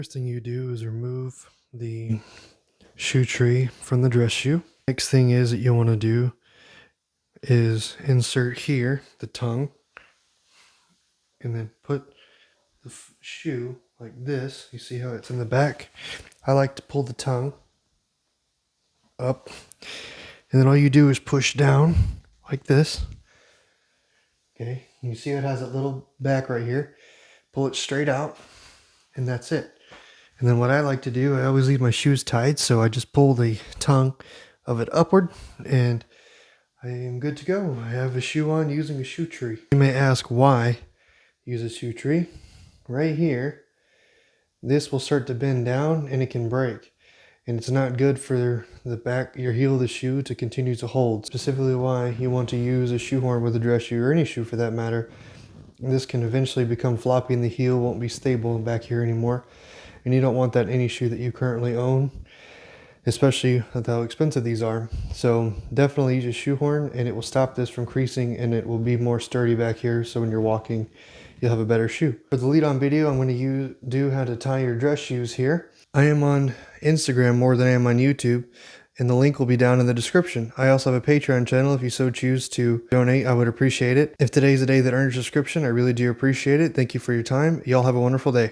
First thing you do is remove the shoe tree from the dress shoe. Next thing is that you want to do is insert here the tongue and then put the shoe like this. You see how it's in the back? I like to pull the tongue up, and then all you do is push down like this. Okay, you see it has a little back right here. Pull it straight out, and that's it. And then what I like to do, I always leave my shoes tied, so I just pull the tongue of it upward, and I am good to go. I have a shoe on using a shoe tree. You may ask why use a shoe tree. Right here, this will start to bend down and it can break. And it's not good for the back, your heel of the shoe to continue to hold. Specifically why you want to use a shoehorn with a dress shoe, or any shoe for that matter. This can eventually become floppy and the heel won't be stable back here anymore. And you don't want that in any shoe that you currently own, especially with how expensive these are. So definitely use a shoehorn and it will stop this from creasing, and it will be more sturdy back here, so when you're walking you'll have a better shoe. For the lead on video, I'm going to do how to tie your dress shoes here. I am on Instagram more than I am on YouTube, and the link will be down in the description. I also have a Patreon channel. If you so choose to donate, I would appreciate it. If today's the day that earns your subscription, I really do appreciate it. Thank you for your time. Y'all have a wonderful day.